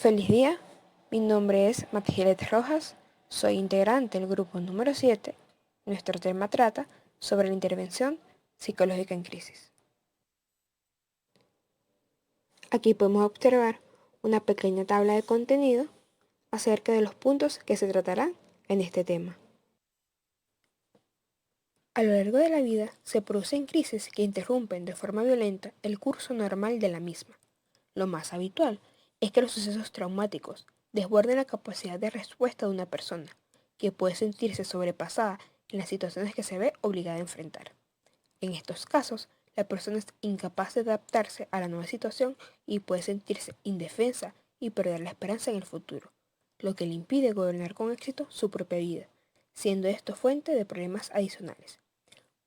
Feliz día, mi nombre es Mathilet Rojas, soy integrante del grupo número 7. Nuestro tema trata sobre la intervención psicológica en crisis. Aquí podemos observar una pequeña tabla de contenido acerca de los puntos que se tratarán en este tema. A lo largo de la vida se producen crisis que interrumpen de forma violenta el curso normal de la misma. Lo más habitual es que los sucesos traumáticos desborden la capacidad de respuesta de una persona, que puede sentirse sobrepasada en las situaciones que se ve obligada a enfrentar. En estos casos, la persona es incapaz de adaptarse a la nueva situación y puede sentirse indefensa y perder la esperanza en el futuro, lo que le impide gobernar con éxito su propia vida, siendo esto fuente de problemas adicionales.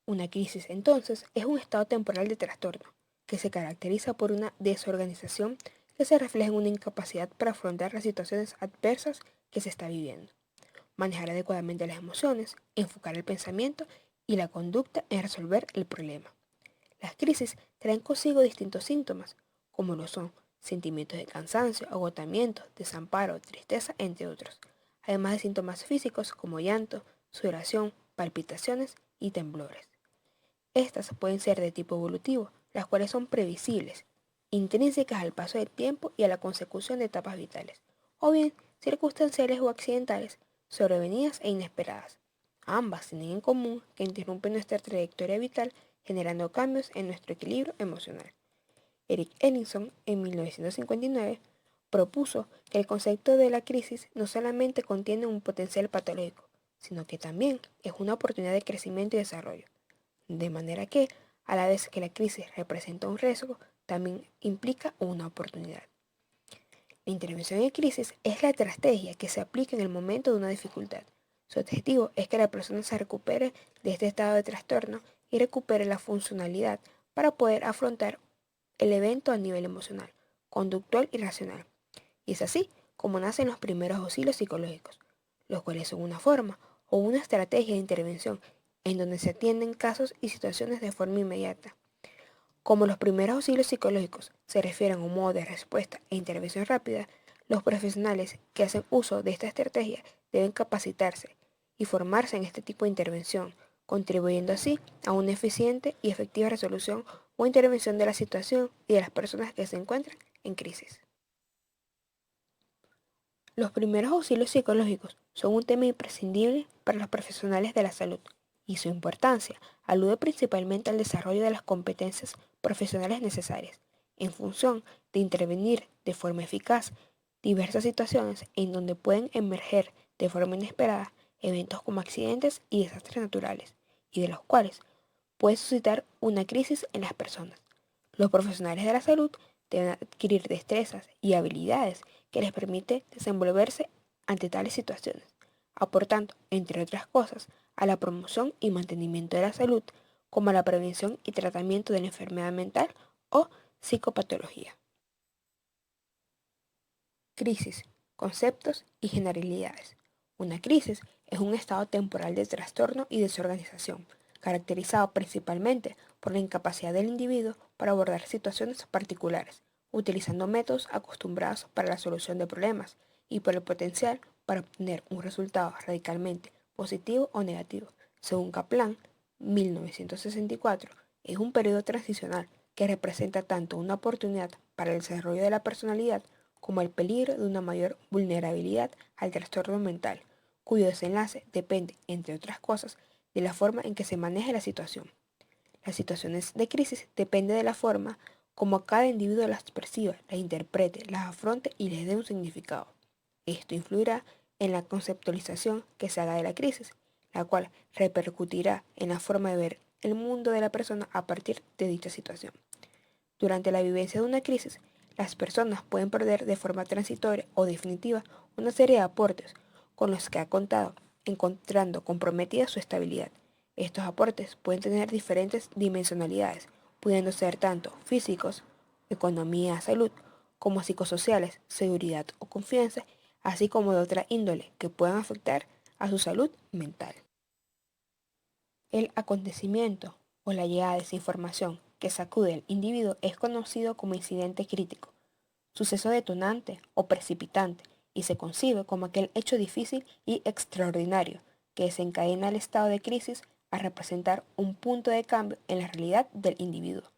Una crisis, entonces, es un estado temporal de trastorno, que se caracteriza por una desorganización que se refleja en una incapacidad para afrontar las situaciones adversas que se está viviendo, manejar adecuadamente las emociones, enfocar el pensamiento y la conducta en resolver el problema. Las crisis traen consigo distintos síntomas, como lo son sentimientos de cansancio, agotamiento, desamparo, tristeza, entre otros, además de síntomas físicos como llanto, sudoración, palpitaciones y temblores. Estas pueden ser de tipo evolutivo, las cuales son previsibles, intrínsecas al paso del tiempo y a la consecución de etapas vitales, o bien circunstanciales o accidentales, sobrevenidas e inesperadas. Ambas tienen en común que interrumpen nuestra trayectoria vital generando cambios en nuestro equilibrio emocional. Eric Ellison, en 1959, propuso que el concepto de la crisis no solamente contiene un potencial patológico, sino que también es una oportunidad de crecimiento y desarrollo. De manera que, a la vez que la crisis representa un riesgo, también implica una oportunidad. La intervención en crisis es la estrategia que se aplica en el momento de una dificultad. Su objetivo es que la persona se recupere de este estado de trastorno y recupere la funcionalidad para poder afrontar el evento a nivel emocional, conductual y racional. Y es así como nacen los primeros auxilios psicológicos, los cuales son una forma o una estrategia de intervención en donde se atienden casos y situaciones de forma inmediata. Como los primeros auxilios psicológicos se refieren a un modo de respuesta e intervención rápida, los profesionales que hacen uso de esta estrategia deben capacitarse y formarse en este tipo de intervención, contribuyendo así a una eficiente y efectiva resolución o intervención de la situación y de las personas que se encuentran en crisis. Los primeros auxilios psicológicos son un tema imprescindible para los profesionales de la salud y su importancia alude principalmente al desarrollo de las competencias profesionales necesarias en función de intervenir de forma eficaz diversas situaciones en donde pueden emerger de forma inesperada eventos como accidentes y desastres naturales y de los cuales puede suscitar una crisis en las personas. Los profesionales de la salud deben adquirir destrezas y habilidades que les permite desenvolverse ante tales situaciones, aportando, entre otras cosas, a la promoción y mantenimiento de la salud, como a la prevención y tratamiento de la enfermedad mental o psicopatología. Crisis, conceptos y generalidades. Una crisis es un estado temporal de trastorno y desorganización, caracterizado principalmente por la incapacidad del individuo para abordar situaciones particulares, utilizando métodos acostumbrados para la solución de problemas y por el potencial para obtener un resultado radicalmente positivo o negativo. Según Kaplan, 1964, es un periodo transicional que representa tanto una oportunidad para el desarrollo de la personalidad como el peligro de una mayor vulnerabilidad al trastorno mental, cuyo desenlace depende, entre otras cosas, de la forma en que se maneje la situación. Las situaciones de crisis dependen de la forma como cada individuo las perciba, las interprete, las afronte y les dé un significado. Esto influirá en la conceptualización que se haga de la crisis, la cual repercutirá en la forma de ver el mundo de la persona a partir de dicha situación. Durante la vivencia de una crisis, las personas pueden perder de forma transitoria o definitiva una serie de aportes con los que ha contado, encontrando comprometida su estabilidad. Estos aportes pueden tener diferentes dimensionalidades, pudiendo ser tanto físicos, economía, salud, como psicosociales, seguridad o confianza, así como de otra índole que puedan afectar a su salud mental. El acontecimiento o la llegada de esa información que sacude al individuo es conocido como incidente crítico. suceso detonante o precipitante, y se concibe como aquel hecho difícil y extraordinario que desencadena el estado de crisis a representar un punto de cambio en la realidad del individuo.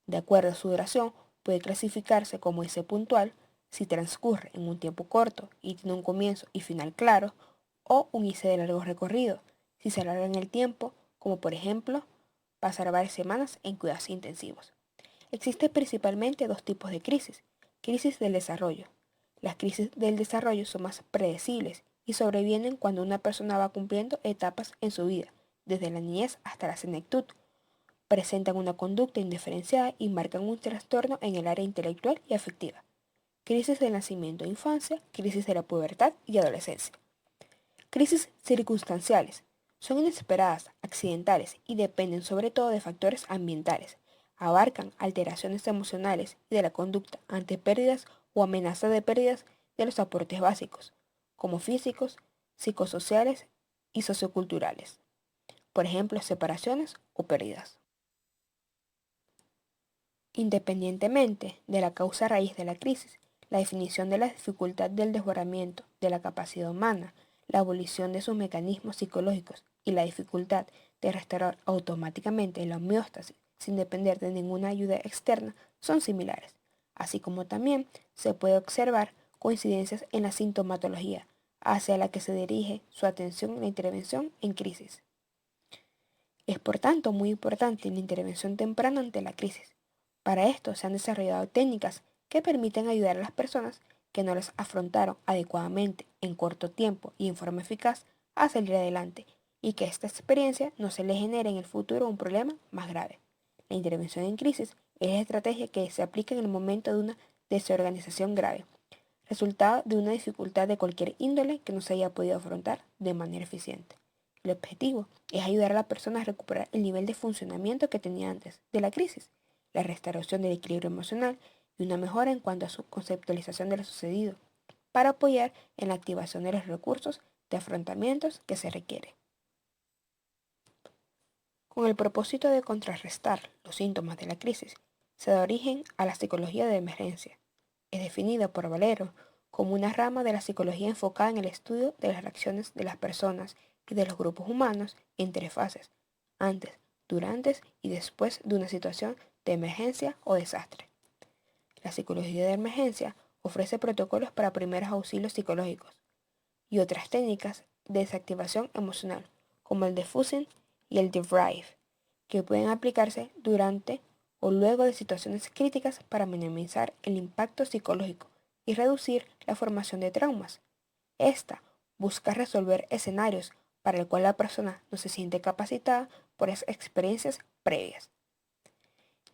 De acuerdo a su duración, puede clasificarse como ese puntual si transcurre en un tiempo corto y tiene un comienzo y final claro, o un ICE de largo recorrido, si se alarga en el tiempo, como por ejemplo pasar varias semanas en cuidados intensivos. Existen principalmente dos tipos de crisis. Crisis del desarrollo. Las crisis del desarrollo son más predecibles y sobrevienen cuando una persona va cumpliendo etapas en su vida, desde la niñez hasta la senectud. Presentan una conducta indiferenciada y marcan un trastorno en el área intelectual y afectiva. Crisis del nacimiento e infancia, crisis de la pubertad y adolescencia. Crisis circunstanciales. Son inesperadas, accidentales y dependen sobre todo de factores ambientales. Abarcan alteraciones emocionales y de la conducta ante pérdidas o amenazas de pérdidas de los aportes básicos, como físicos, psicosociales y socioculturales. Por ejemplo, separaciones o pérdidas. Independientemente de la causa raíz de la crisis, la definición de la dificultad del desbordamiento de la capacidad humana, la abolición de sus mecanismos psicológicos y la dificultad de restaurar automáticamente la homeostasis sin depender de ninguna ayuda externa son similares, así como también se puede observar coincidencias en la sintomatología hacia la que se dirige su atención en la intervención en crisis. Es por tanto muy importante la intervención temprana ante la crisis. Para esto se han desarrollado técnicas que permiten ayudar a las personas que no las afrontaron adecuadamente en corto tiempo y en forma eficaz a salir adelante y que esta experiencia no se les genere en el futuro un problema más grave. La intervención en crisis es la estrategia que se aplica en el momento de una desorganización grave, resultado de una dificultad de cualquier índole que no se haya podido afrontar de manera eficiente. El objetivo es ayudar a la persona a recuperar el nivel de funcionamiento que tenía antes de la crisis, la restauración del equilibrio emocional y una mejora en cuanto a su conceptualización de lo sucedido, para apoyar en la activación de los recursos de afrontamientos que se requiere. Con el propósito de contrarrestar los síntomas de la crisis, se da origen a la psicología de emergencia. Es definida por Valero como una rama de la psicología enfocada en el estudio de las reacciones de las personas y de los grupos humanos en tres fases: antes, durante y después de una situación de emergencia o desastre. La psicología de emergencia ofrece protocolos para primeros auxilios psicológicos y otras técnicas de desactivación emocional, como el defusing y el debrief, que pueden aplicarse durante o luego de situaciones críticas para minimizar el impacto psicológico y reducir la formación de traumas. Esta busca resolver escenarios para el cual la persona no se siente capacitada por esas experiencias previas,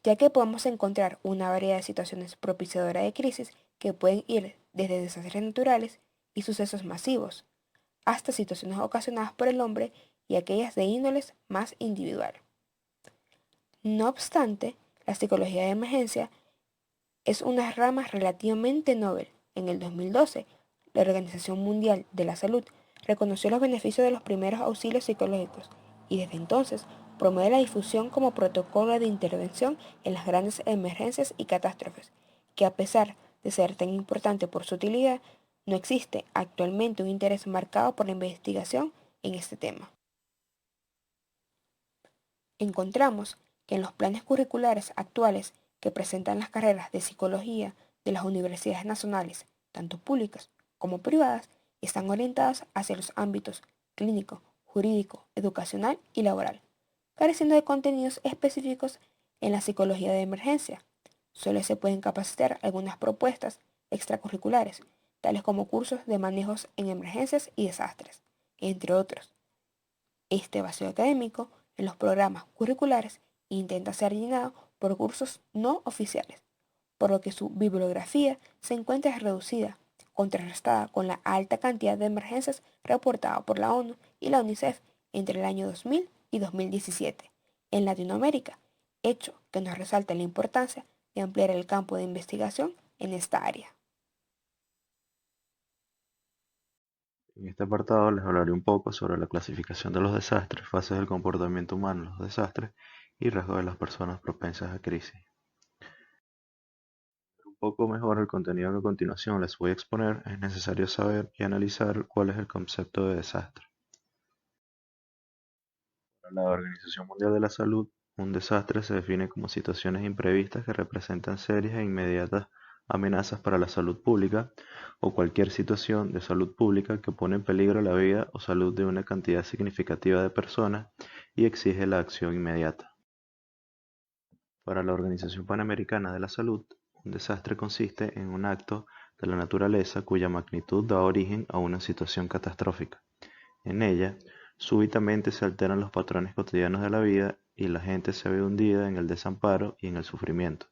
ya que podemos encontrar una variedad de situaciones propiciadoras de crisis que pueden ir desde desastres naturales y sucesos masivos, hasta situaciones ocasionadas por el hombre y aquellas de índoles más individual. No obstante, la psicología de emergencia es una rama relativamente novel. En el 2012, la Organización Mundial de la Salud reconoció los beneficios de los primeros auxilios psicológicos y desde entonces promueve la difusión como protocolo de intervención en las grandes emergencias y catástrofes, que a pesar de ser tan importante por su utilidad, no existe actualmente un interés marcado por la investigación en este tema. Encontramos que en los planes curriculares actuales que presentan las carreras de psicología de las universidades nacionales, tanto públicas como privadas, están orientadas hacia los ámbitos clínico, jurídico, educacional y laboral, careciendo de contenidos específicos en la psicología de emergencia. Solo se pueden capacitar algunas propuestas extracurriculares, tales como cursos de manejos en emergencias y desastres, entre otros. Este vacío académico en los programas curriculares intenta ser llenado por cursos no oficiales, por lo que su bibliografía se encuentra reducida, contrarrestada con la alta cantidad de emergencias reportada por la ONU y la UNICEF entre el año 2000 y 2017 en Latinoamérica, hecho que nos resalta la importancia de ampliar el campo de investigación en esta área. En este apartado les hablaré un poco sobre la clasificación de los desastres, fases del comportamiento humano en los desastres y rasgos de las personas propensas a crisis. poco mejor el contenido que a continuación les voy a exponer, es necesario saber y analizar cuál es el concepto de desastre. Para la Organización Mundial de la Salud, un desastre se define como situaciones imprevistas que representan serias e inmediatas amenazas para la salud pública o cualquier situación de salud pública que pone en peligro la vida o salud de una cantidad significativa de personas y exige la acción inmediata. Para la Organización Panamericana de la Salud, un desastre consiste en un acto de la naturaleza cuya magnitud da origen a una situación catastrófica. En ella, súbitamente se alteran los patrones cotidianos de la vida y la gente se ve hundida en el desamparo y en el sufrimiento.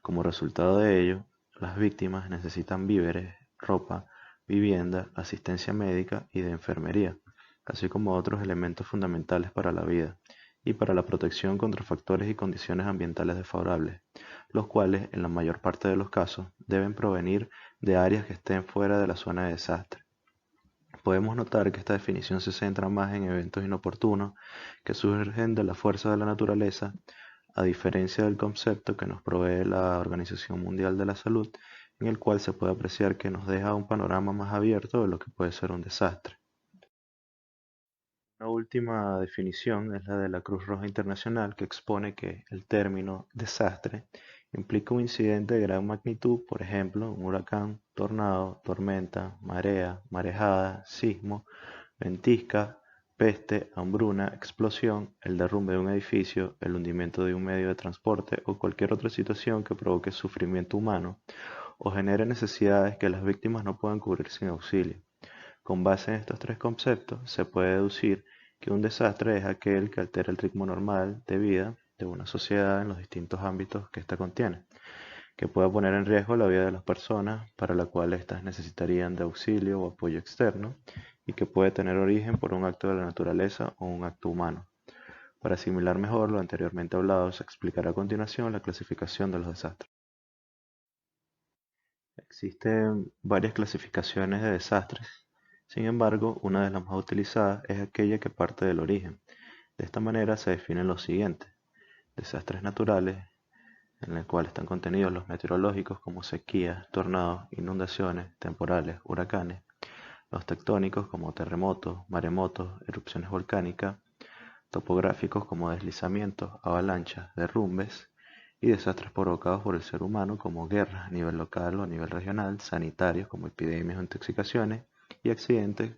Como resultado de ello, las víctimas necesitan víveres, ropa, vivienda, asistencia médica y de enfermería, así como otros elementos fundamentales para la vida y para la protección contra factores y condiciones ambientales desfavorables, los cuales, en la mayor parte de los casos, deben provenir de áreas que estén fuera de la zona de desastre. Podemos notar que esta definición se centra más en eventos inoportunos que surgen de la fuerza de la naturaleza, a diferencia del concepto que nos provee la Organización Mundial de la Salud, en el cual se puede apreciar que nos deja un panorama más abierto de lo que puede ser un desastre. Una última definición es la de la Cruz Roja Internacional, que expone que el término desastre implica un incidente de gran magnitud, por ejemplo, un huracán, tornado, tormenta, marea, marejada, sismo, ventisca, peste, hambruna, explosión, el derrumbe de un edificio, el hundimiento de un medio de transporte o cualquier otra situación que provoque sufrimiento humano o genere necesidades que las víctimas no puedan cubrir sin auxilio. Con base en estos tres conceptos, se puede deducir que un desastre es aquel que altera el ritmo normal de vida de una sociedad en los distintos ámbitos que ésta contiene, que pueda poner en riesgo la vida de las personas para la cual éstas necesitarían de auxilio o apoyo externo y que puede tener origen por un acto de la naturaleza o un acto humano. Para asimilar mejor lo anteriormente hablado, se explicará a continuación la clasificación de los desastres. Existen varias clasificaciones de desastres. Sin embargo, una de las más utilizadas es aquella que parte del origen. De esta manera se definen los siguientes: desastres naturales, en el cual están contenidos los meteorológicos como sequías, tornados, inundaciones, temporales, huracanes; los tectónicos como terremotos, maremotos, erupciones volcánicas; topográficos como deslizamientos, avalanchas, derrumbes; y desastres provocados por el ser humano como guerras a nivel local o a nivel regional, sanitarios como epidemias o intoxicaciones, y accidentes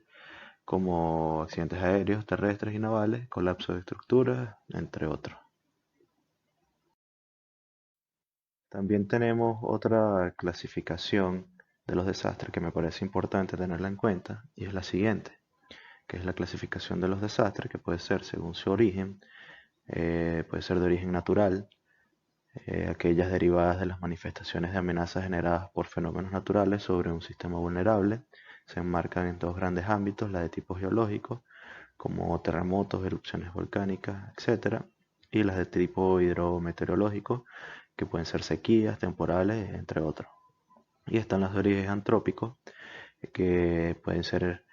como accidentes aéreos, terrestres y navales, colapso de estructuras, entre otros. También tenemos otra clasificación de los desastres que me parece importante tenerla en cuenta, y es la siguiente, que es la clasificación de los desastres, que puede ser según su origen, puede ser de origen natural, aquellas derivadas de las manifestaciones de amenazas generadas por fenómenos naturales sobre un sistema vulnerable. Se enmarcan en dos grandes ámbitos: la de tipo geológico, como terremotos, erupciones volcánicas, etc., y las de tipo hidrometeorológico, que pueden ser sequías, temporales, entre otros. Y están las de origen antrópico, que pueden ser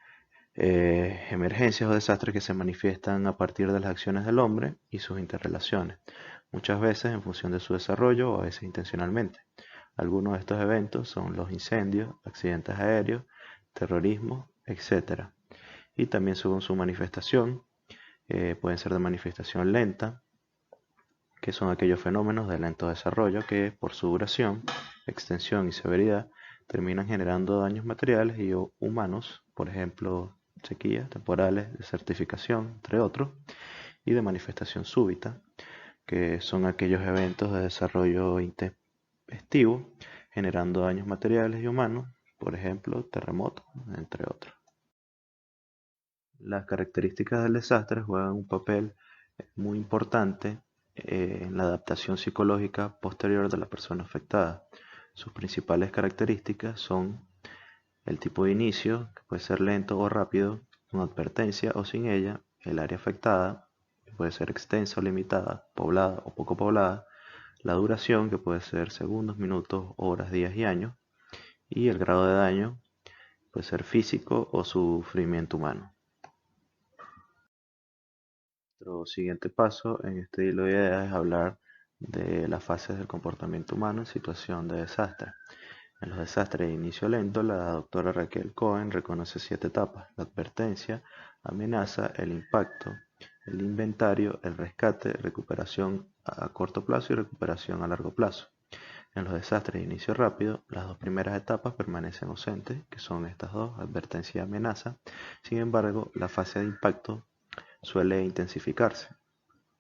emergencias o desastres que se manifiestan a partir de las acciones del hombre y sus interrelaciones, muchas veces en función de su desarrollo o a veces intencionalmente. Algunos de estos eventos son los incendios, accidentes aéreos, terrorismo, etc. Y también según su manifestación, pueden ser de manifestación lenta, que son aquellos fenómenos de lento desarrollo que, por su duración, extensión y severidad, terminan generando daños materiales y o humanos, por ejemplo, sequías temporales, desertificación, entre otros; y de manifestación súbita, que son aquellos eventos de desarrollo intempestivo, generando daños materiales y humanos, por ejemplo, terremotos, entre otros. Las características del desastre juegan un papel muy importante en la adaptación psicológica posterior de la persona afectada. Sus principales características son el tipo de inicio, que puede ser lento o rápido, con advertencia o sin ella; el área afectada, que puede ser extensa o limitada, poblada o poco poblada; la duración, que puede ser segundos, minutos, horas, días y años; y el grado de daño, puede ser físico o sufrimiento humano. Nuestro siguiente paso en este hilo de ideas es hablar de las fases del comportamiento humano en situación de desastre. En los desastres de inicio lento, la doctora Raquel Cohen reconoce 7 etapas: la advertencia, amenaza, el impacto, el inventario, el rescate, recuperación a corto plazo y recuperación a largo plazo. En los desastres de inicio rápido, las dos primeras etapas permanecen ausentes, que son estas dos, advertencia y amenaza. Sin embargo, la fase de impacto suele intensificarse.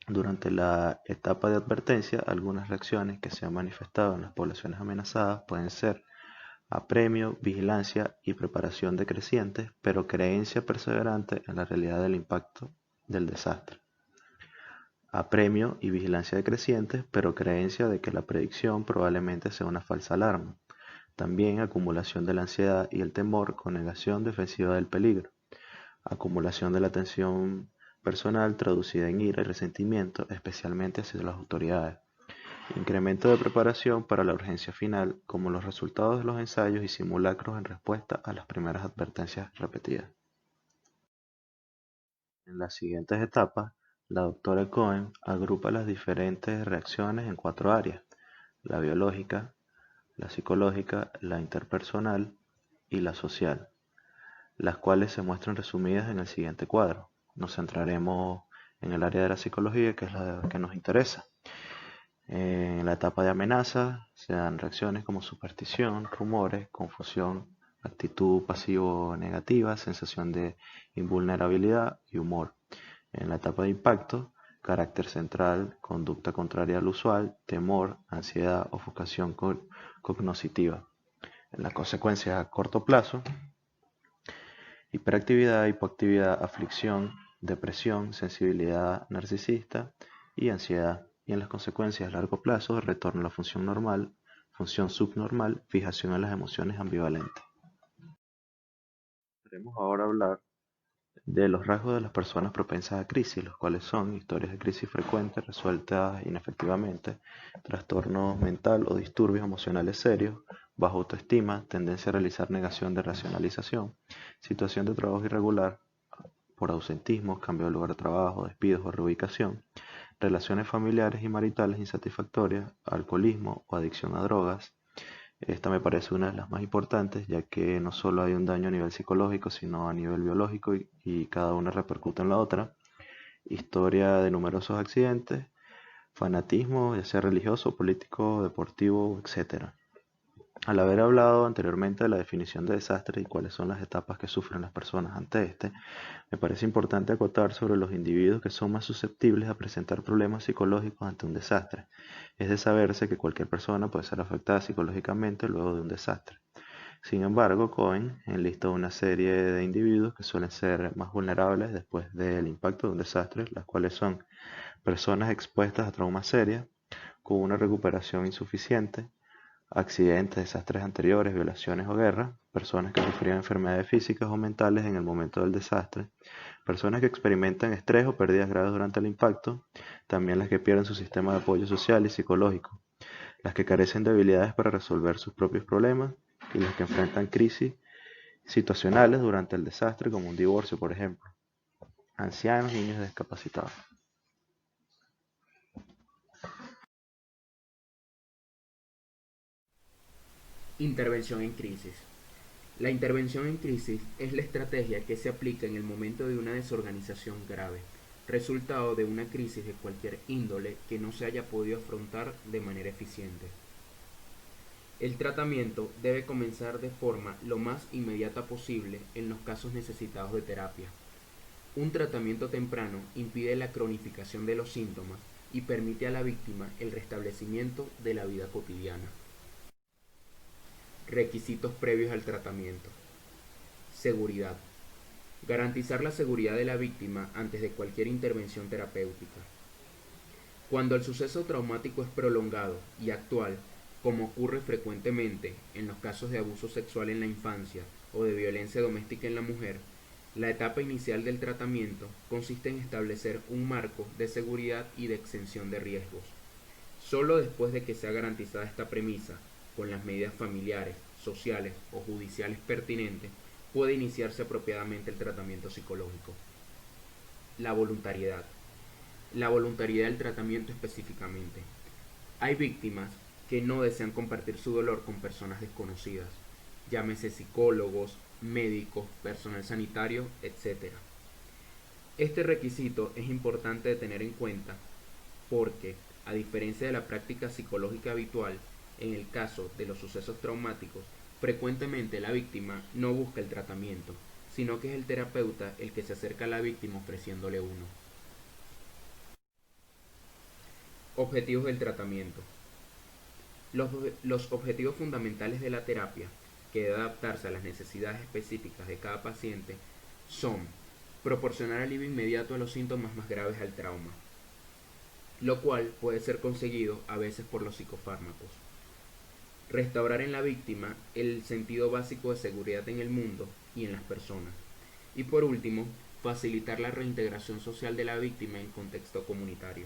Durante la etapa de advertencia, algunas reacciones que se han manifestado en las poblaciones amenazadas pueden ser apremio, vigilancia y preparación decrecientes, pero creencia perseverante en la realidad del impacto del desastre. Apremio y vigilancia decrecientes, pero creencia de que la predicción probablemente sea una falsa alarma. También acumulación de la ansiedad y el temor con negación defensiva del peligro. Acumulación de la tensión personal traducida en ira y resentimiento, especialmente hacia las autoridades. Incremento de preparación para la urgencia final, como los resultados de los ensayos y simulacros en respuesta a las primeras advertencias repetidas. En las siguientes etapas, la doctora Cohen agrupa las diferentes reacciones en 4 áreas: la biológica, la psicológica, la interpersonal y la social, las cuales se muestran resumidas en el siguiente cuadro. Nos centraremos en el área de la psicología, que es la que nos interesa. En la etapa de amenaza se dan reacciones como superstición, rumores, confusión, actitud pasivo-negativa, sensación de invulnerabilidad y humor. En la etapa de impacto, carácter central, conducta contraria al usual, temor, ansiedad, ofuscación cognoscitiva. En las consecuencias a corto plazo, hiperactividad, hipoactividad, aflicción, depresión, sensibilidad narcisista y ansiedad. Y en las consecuencias a largo plazo, retorno a la función normal, función subnormal, fijación en las emociones ambivalentes. Queremos ahora hablar de los rasgos de las personas propensas a crisis, los cuales son historias de crisis frecuentes resueltas inefectivamente, trastorno mental o disturbios emocionales serios, baja autoestima, tendencia a realizar negación de racionalización, situación de trabajo irregular por ausentismo, cambio de lugar de trabajo, despidos o reubicación, relaciones familiares y maritales insatisfactorias, alcoholismo o adicción a drogas. Esta me parece una de las más importantes, ya que no solo hay un daño a nivel psicológico, sino a nivel biológico y cada una repercute en la otra. Historia de numerosos accidentes, fanatismo, ya sea religioso, político, deportivo, etc. Al haber hablado anteriormente de la definición de desastre y cuáles son las etapas que sufren las personas ante este, me parece importante acotar sobre los individuos que son más susceptibles a presentar problemas psicológicos ante un desastre. Es de saberse que cualquier persona puede ser afectada psicológicamente luego de un desastre. Sin embargo, Cohen enlistó una serie de individuos que suelen ser más vulnerables después del impacto de un desastre, las cuales son personas expuestas a traumas serios, con una recuperación insuficiente, accidentes, desastres anteriores, violaciones o guerra, personas que sufrieron enfermedades físicas o mentales en el momento del desastre, personas que experimentan estrés o pérdidas graves durante el impacto, también las que pierden su sistema de apoyo social y psicológico, las que carecen de habilidades para resolver sus propios problemas y las que enfrentan crisis situacionales durante el desastre, como un divorcio, por ejemplo, ancianos, niños discapacitados. Intervención en crisis. La intervención en crisis es la estrategia que se aplica en el momento de una desorganización grave, resultado de una crisis de cualquier índole que no se haya podido afrontar de manera eficiente. El tratamiento debe comenzar de forma lo más inmediata posible en los casos necesitados de terapia. Un tratamiento temprano impide la cronificación de los síntomas y permite a la víctima el restablecimiento de la vida cotidiana. Requisitos previos al tratamiento. Seguridad. Garantizar la seguridad de la víctima antes de cualquier intervención terapéutica. Cuando el suceso traumático es prolongado y actual, como ocurre frecuentemente en los casos de abuso sexual en la infancia o de violencia doméstica en la mujer, la etapa inicial del tratamiento consiste en establecer un marco de seguridad y de exención de riesgos. Solo después de que sea garantizada esta premisa, con las medidas familiares, sociales o judiciales pertinentes, puede iniciarse apropiadamente el tratamiento psicológico. La voluntariedad. La voluntariedad del tratamiento específicamente. Hay víctimas que no desean compartir su dolor con personas desconocidas, llámese psicólogos, médicos, personal sanitario, etc. Este requisito es importante de tener en cuenta porque, a diferencia de la práctica psicológica habitual, en el caso de los sucesos traumáticos, frecuentemente la víctima no busca el tratamiento, sino que es el terapeuta el que se acerca a la víctima ofreciéndole uno. Objetivos del tratamiento. Los objetivos fundamentales de la terapia, que debe adaptarse a las necesidades específicas de cada paciente, son proporcionar alivio inmediato a los síntomas más graves del trauma, lo cual puede ser conseguido a veces por los psicofármacos. Restaurar en la víctima el sentido básico de seguridad en el mundo y en las personas. Y por último, facilitar la reintegración social de la víctima en contexto comunitario.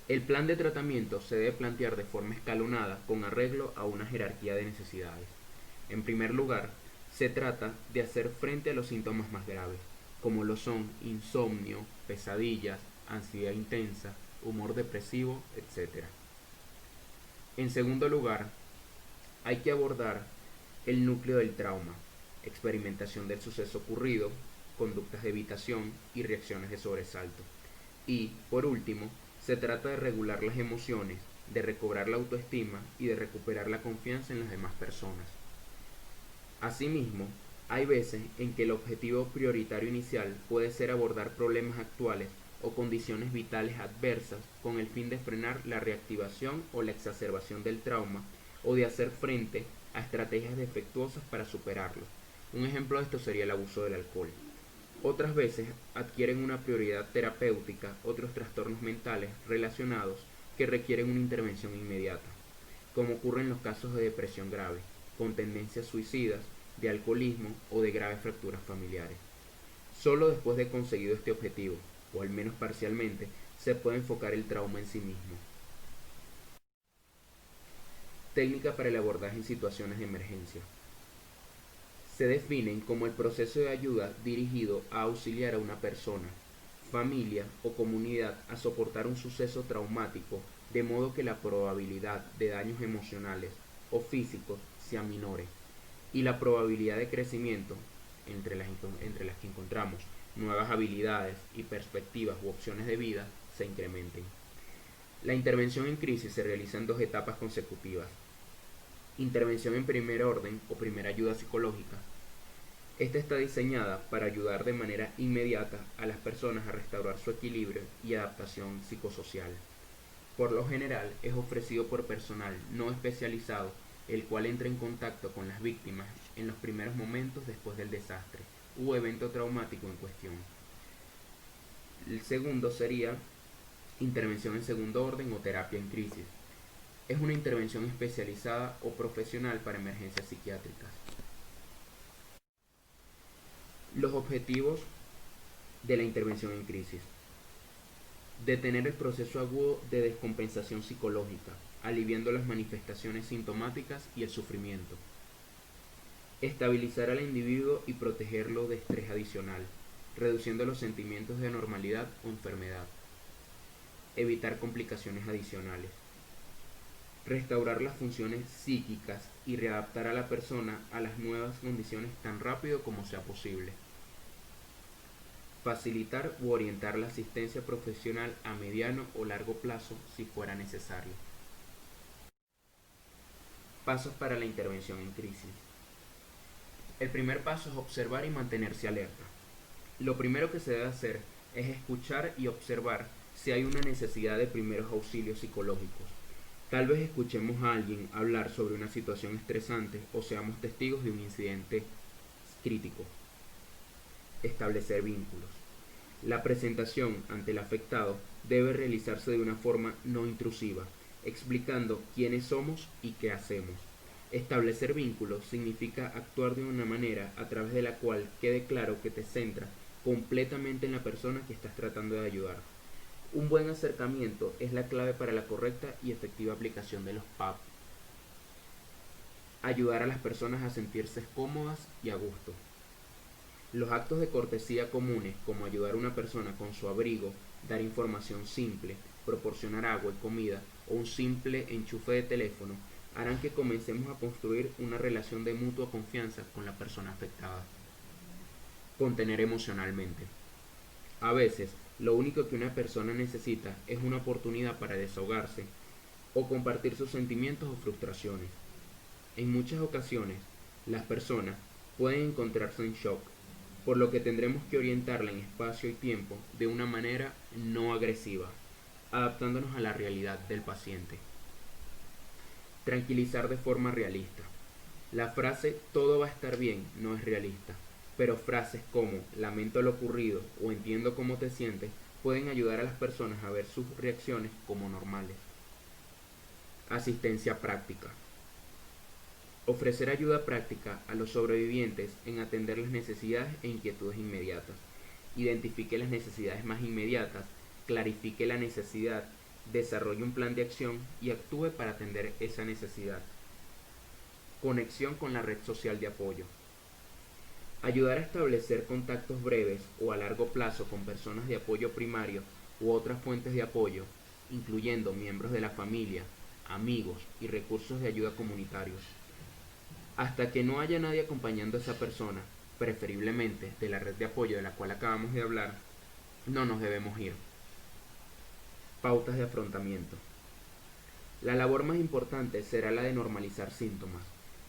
El plan de tratamiento se debe plantear de forma escalonada con arreglo a una jerarquía de necesidades. En primer lugar, se trata de hacer frente a los síntomas más graves, como lo son insomnio, pesadillas, ansiedad intensa, humor depresivo, etc. En segundo lugar, hay que abordar el núcleo del trauma, experimentación del suceso ocurrido, conductas de evitación y reacciones de sobresalto. Y, por último, se trata de regular las emociones, de recobrar la autoestima y de recuperar la confianza en las demás personas. Asimismo, hay veces en que el objetivo prioritario inicial puede ser abordar problemas actuales o condiciones vitales adversas con el fin de frenar la reactivación o la exacerbación del trauma o de hacer frente a estrategias defectuosas para superarlo. Un ejemplo de esto sería el abuso del alcohol. Otras veces adquieren una prioridad terapéutica otros trastornos mentales relacionados que requieren una intervención inmediata, como ocurre en los casos de depresión grave, con tendencias suicidas, de alcoholismo o de graves fracturas familiares. Solo después de conseguido este objetivo, o al menos parcialmente, se puede enfocar el trauma en sí mismo. Técnica para el abordaje en situaciones de emergencia. Se definen como el proceso de ayuda dirigido a auxiliar a una persona, familia o comunidad a soportar un suceso traumático de modo que la probabilidad de daños emocionales o físicos se aminore y la probabilidad de crecimiento, entre las que encontramos nuevas habilidades y perspectivas u opciones de vida, se incrementen. La intervención en crisis se realiza en dos etapas consecutivas. Intervención en primer orden o primera ayuda psicológica. Esta está diseñada para ayudar de manera inmediata a las personas a restaurar su equilibrio y adaptación psicosocial. Por lo general es ofrecido por personal no especializado, el cual entra en contacto con las víctimas en los primeros momentos después del desastre u evento traumático en cuestión. El segundo sería intervención en segundo orden o terapia en crisis. Es una intervención especializada o profesional para emergencias psiquiátricas. Los objetivos de la intervención en crisis. Detener el proceso agudo de descompensación psicológica, aliviando las manifestaciones sintomáticas y el sufrimiento. Estabilizar al individuo y protegerlo de estrés adicional, reduciendo los sentimientos de anormalidad o enfermedad. Evitar complicaciones adicionales. Restaurar las funciones psíquicas y readaptar a la persona a las nuevas condiciones tan rápido como sea posible. Facilitar u orientar la asistencia profesional a mediano o largo plazo si fuera necesario. Pasos para la intervención en crisis. El primer paso es observar y mantenerse alerta. Lo primero que se debe hacer es escuchar y observar si hay una necesidad de primeros auxilios psicológicos. Tal vez escuchemos a alguien hablar sobre una situación estresante o seamos testigos de un incidente crítico. Establecer vínculos. La presentación ante el afectado debe realizarse de una forma no intrusiva, explicando quiénes somos y qué hacemos. Establecer vínculos significa actuar de una manera a través de la cual quede claro que te centras completamente en la persona que estás tratando de ayudar. Un buen acercamiento es la clave para la correcta y efectiva aplicación de los PAP. Ayudar a las personas a sentirse cómodas y a gusto. Los actos de cortesía comunes, como ayudar a una persona con su abrigo, dar información simple, proporcionar agua y comida, o un simple enchufe de teléfono harán que comencemos a construir una relación de mutua confianza con la persona afectada. Contener emocionalmente. A veces, lo único que una persona necesita es una oportunidad para desahogarse o compartir sus sentimientos o frustraciones. En muchas ocasiones, las personas pueden encontrarse en shock, por lo que tendremos que orientarla en espacio y tiempo de una manera no agresiva, adaptándonos a la realidad del paciente. Tranquilizar de forma realista. La frase "todo va a estar bien" no es realista, pero frases como "lamento lo ocurrido" o "entiendo cómo te sientes" pueden ayudar a las personas a ver sus reacciones como normales. Asistencia práctica. Ofrecer ayuda práctica a los sobrevivientes en atender las necesidades e inquietudes inmediatas. Identifique las necesidades más inmediatas, clarifique la necesidad, desarrolle un plan de acción y actúe para atender esa necesidad. Conexión con la red social de apoyo. Ayudar a establecer contactos breves o a largo plazo con personas de apoyo primario u otras fuentes de apoyo, incluyendo miembros de la familia, amigos y recursos de ayuda comunitarios. Hasta que no haya nadie acompañando a esa persona, preferiblemente de la red de apoyo de la cual acabamos de hablar, no nos debemos ir. Pautas de afrontamiento. La labor más importante será la de normalizar síntomas.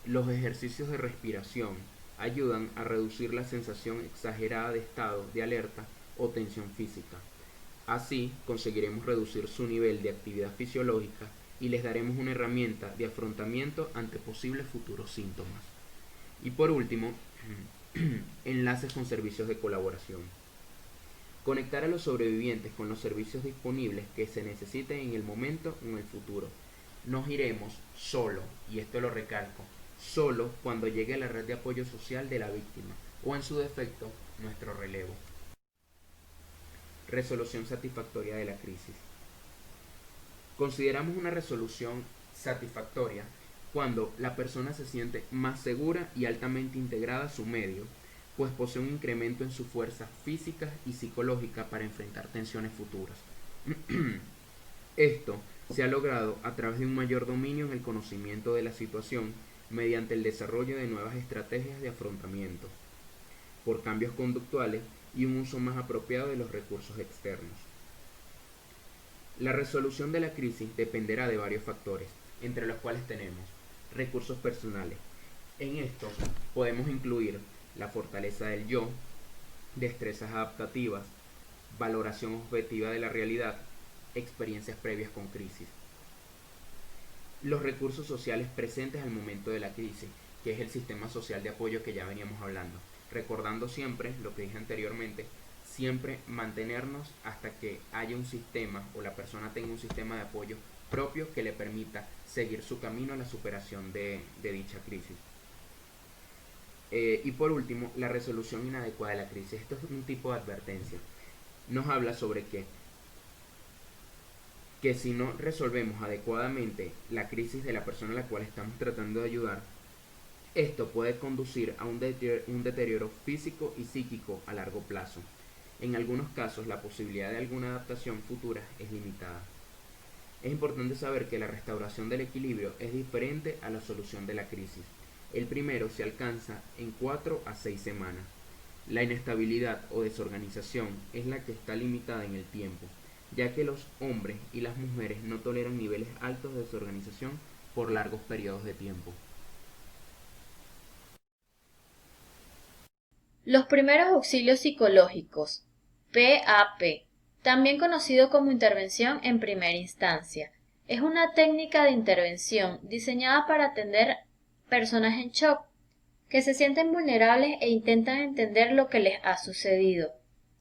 Los ejercicios de respiración ayudan a reducir la sensación exagerada de estado de alerta o tensión física. Así conseguiremos reducir su nivel de actividad fisiológica y les daremos una herramienta de afrontamiento ante posibles futuros síntomas. Y por último, enlaces con servicios de colaboración. Conectar a los sobrevivientes con los servicios disponibles que se necesiten en el momento o en el futuro. Nos iremos solo, y esto lo recalco, solo cuando llegue la red de apoyo social de la víctima, o en su defecto, nuestro relevo. Resolución satisfactoria de la crisis. Consideramos una resolución satisfactoria cuando la persona se siente más segura y altamente integrada a su medio, pues posee un incremento en su fuerza física y psicológica para enfrentar tensiones futuras. Esto se ha logrado a través de un mayor dominio en el conocimiento de la situación mediante el desarrollo de nuevas estrategias de afrontamiento, por cambios conductuales y un uso más apropiado de los recursos externos. La resolución de la crisis dependerá de varios factores, entre los cuales tenemos recursos personales. En estos podemos incluir la fortaleza del yo, destrezas adaptativas, valoración objetiva de la realidad, experiencias previas con crisis. Los recursos sociales presentes al momento de la crisis, que es el sistema social de apoyo que ya veníamos hablando. Recordando siempre lo que dije anteriormente, siempre mantenernos hasta que haya un sistema o la persona tenga un sistema de apoyo propio que le permita seguir su camino a la superación de dicha crisis. Y por último, la resolución inadecuada de la crisis. Esto es un tipo de advertencia. Nos habla sobre que si no resolvemos adecuadamente la crisis de la persona a la cual estamos tratando de ayudar, esto puede conducir a un deterioro físico y psíquico a largo plazo. En algunos casos, la posibilidad de alguna adaptación futura es limitada. Es importante saber que la restauración del equilibrio es diferente a la solución de la crisis. El primero se alcanza en 4 a 6 semanas. La inestabilidad o desorganización es la que está limitada en el tiempo, ya que los hombres y las mujeres no toleran niveles altos de desorganización por largos periodos de tiempo. Los primeros auxilios psicológicos, PAP, también conocido como intervención en primera instancia, es una técnica de intervención diseñada para atender personas en shock, que se sienten vulnerables e intentan entender lo que les ha sucedido,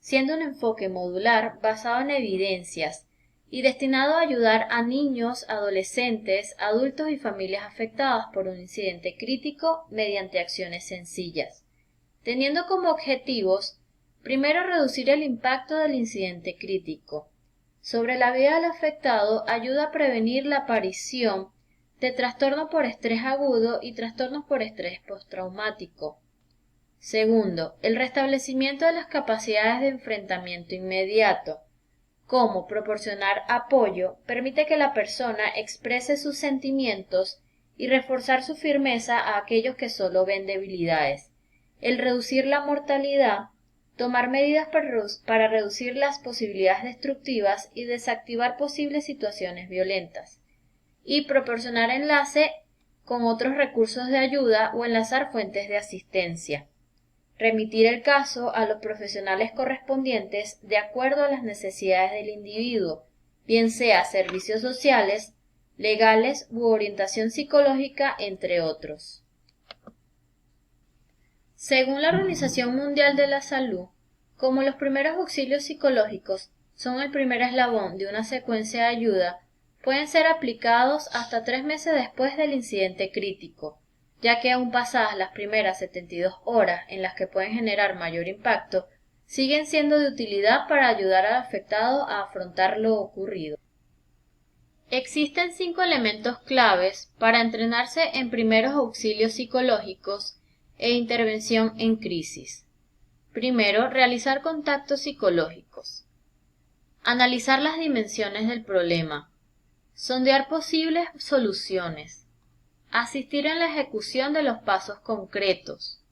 siendo un enfoque modular basado en evidencias y destinado a ayudar a niños, adolescentes, adultos y familias afectadas por un incidente crítico mediante acciones sencillas, teniendo como objetivos, primero, reducir el impacto del incidente crítico sobre la vida del afectado, ayuda a prevenir la aparición de trastorno por estrés agudo y trastornos por estrés postraumático. Segundo, el restablecimiento de las capacidades de enfrentamiento inmediato, como proporcionar apoyo, permite que la persona exprese sus sentimientos y reforzar su firmeza a aquellos que solo ven debilidades. El reducir la mortalidad, tomar medidas para reducir las posibilidades destructivas y desactivar posibles situaciones violentas, y proporcionar enlace con otros recursos de ayuda o enlazar fuentes de asistencia. Remitir el caso a los profesionales correspondientes de acuerdo a las necesidades del individuo, bien sea servicios sociales, legales u orientación psicológica, entre otros. Según la Organización Mundial de la Salud, como los primeros auxilios psicológicos son el primer eslabón de una secuencia de ayuda, pueden ser aplicados hasta 3 meses después del incidente crítico, ya que aún pasadas las primeras 72 horas en las que pueden generar mayor impacto, siguen siendo de utilidad para ayudar al afectado a afrontar lo ocurrido. Existen 5 elementos claves para entrenarse en primeros auxilios psicológicos e intervención en crisis. Primero, realizar contactos psicológicos. Analizar las dimensiones del problema. Sondear posibles soluciones. Asistir en la ejecución de los pasos concretos.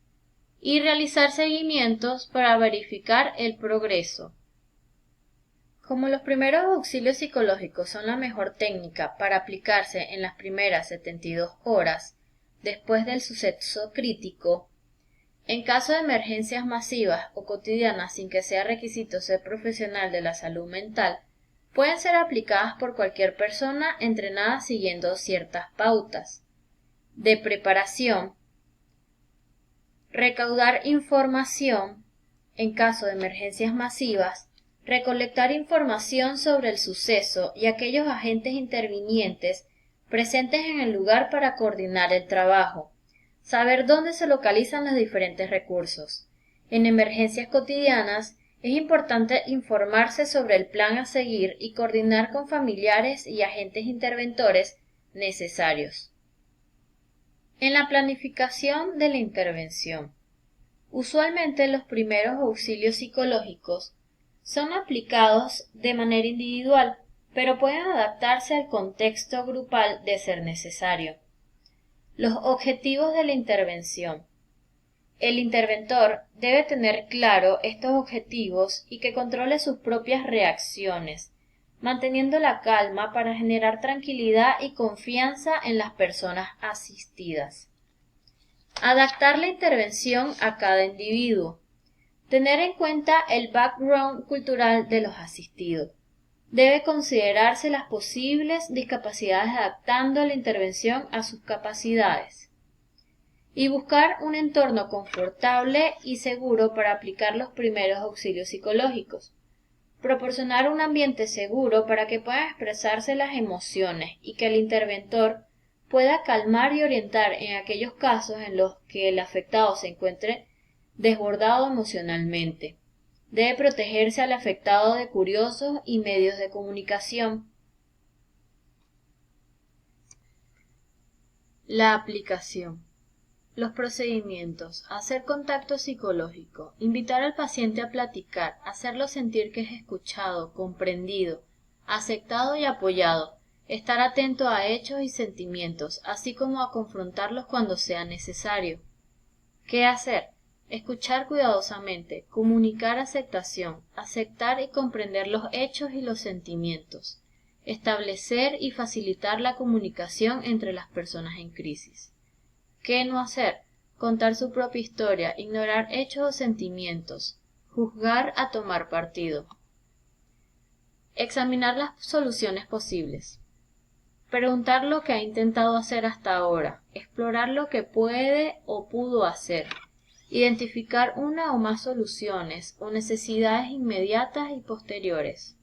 Y realizar seguimientos para verificar el progreso. Como los primeros auxilios psicológicos son la mejor técnica para aplicarse en las primeras 72 horas después del suceso crítico, en caso de emergencias masivas o cotidianas sin que sea requisito ser profesional de la salud mental, pueden ser aplicadas por cualquier persona entrenada siguiendo ciertas pautas de preparación, recaudar información en caso de emergencias masivas, recolectar información sobre el suceso y aquellos agentes intervinientes presentes en el lugar para coordinar el trabajo, saber dónde se localizan los diferentes recursos. En emergencias cotidianas es importante informarse sobre el plan a seguir y coordinar con familiares y agentes interventores necesarios. En la planificación de la intervención. Usualmente los primeros auxilios psicológicos son aplicados de manera individual, pero pueden adaptarse al contexto grupal de ser necesario. Los objetivos de la intervención. El interventor debe tener claro estos objetivos y que controle sus propias reacciones, manteniendo la calma para generar tranquilidad y confianza en las personas asistidas. Adaptar la intervención a cada individuo. Tener en cuenta el background cultural de los asistidos. Debe considerarse las posibles discapacidades adaptando la intervención a sus capacidades. Y buscar un entorno confortable y seguro para aplicar los primeros auxilios psicológicos. Proporcionar un ambiente seguro para que puedan expresarse las emociones y que el interventor pueda calmar y orientar en aquellos casos en los que el afectado se encuentre desbordado emocionalmente. Debe protegerse al afectado de curiosos y medios de comunicación. La aplicación. Los procedimientos. Hacer contacto psicológico. Invitar al paciente a platicar. Hacerlo sentir que es escuchado, comprendido, aceptado y apoyado. Estar atento a hechos y sentimientos, así como a confrontarlos cuando sea necesario. ¿Qué hacer? Escuchar cuidadosamente, comunicar aceptación, aceptar y comprender los hechos y los sentimientos, establecer y facilitar la comunicación entre las personas en crisis. ¿Qué no hacer? Contar su propia historia, ignorar hechos o sentimientos, juzgar a tomar partido. Examinar las soluciones posibles. Preguntar lo que ha intentado hacer hasta ahora, explorar lo que puede o pudo hacer. Identificar una o más soluciones o necesidades inmediatas y posteriores.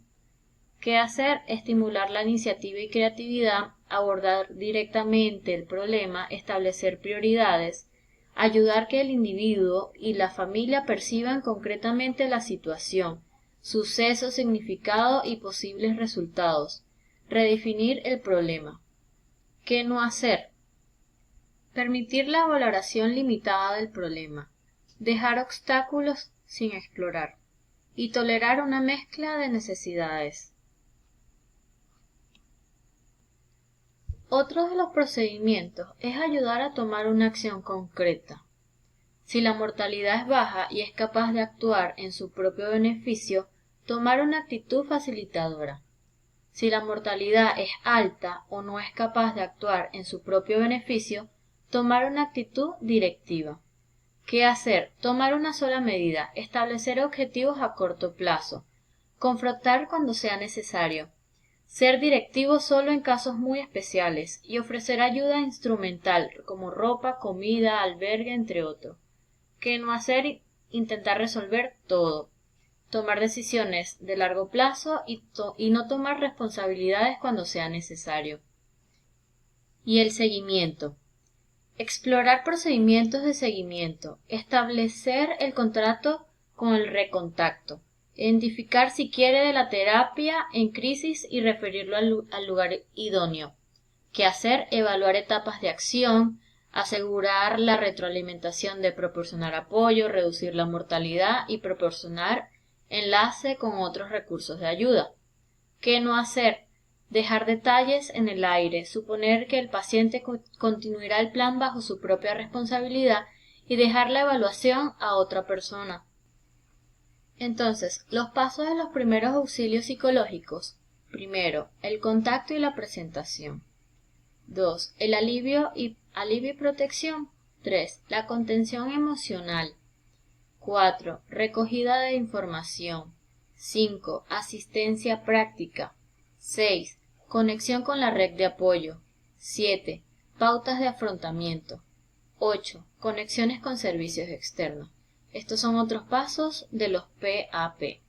¿Qué hacer? Estimular la iniciativa y creatividad, abordar directamente el problema, establecer prioridades, ayudar que el individuo y la familia perciban concretamente la situación, suceso, significado y posibles resultados, redefinir el problema. ¿Qué no hacer? Permitir la valoración limitada del problema. Dejar obstáculos sin explorar. y tolerar una mezcla de necesidades. Otro de los procedimientos es ayudar a tomar una acción concreta. Si la mortalidad es baja y es capaz de actuar en su propio beneficio, tomar una actitud facilitadora. Si la mortalidad es alta o no es capaz de actuar en su propio beneficio, tomar una actitud directiva. ¿Qué hacer? Tomar una sola medida, establecer objetivos a corto plazo, confrontar cuando sea necesario, ser directivo solo en casos muy especiales y ofrecer ayuda instrumental como ropa, comida, albergue, entre otros. ¿Qué no hacer? Intentar resolver todo. Tomar decisiones de largo plazo y no tomar responsabilidades cuando sea necesario. Y el seguimiento. Explorar procedimientos de seguimiento. Establecer el contrato con el recontacto. Identificar si quiere de la terapia en crisis y referirlo al lugar idóneo. ¿Qué hacer? Evaluar etapas de acción, asegurar la retroalimentación de proporcionar apoyo, reducir la mortalidad y proporcionar enlace con otros recursos de ayuda. ¿Qué no hacer? Dejar detalles en el aire, suponer que el paciente continuará el plan bajo su propia responsabilidad y dejar la evaluación a otra persona. Entonces, los pasos de los primeros auxilios psicológicos. Primero, el contacto y la presentación. 2. El alivio y protección. 3. La contención emocional. 4. Recogida de información. 5. Asistencia práctica. 6. Conexión con la red de apoyo. 7. Pautas de afrontamiento. 8. Conexiones con servicios externos. Estos son otros pasos de los PAP.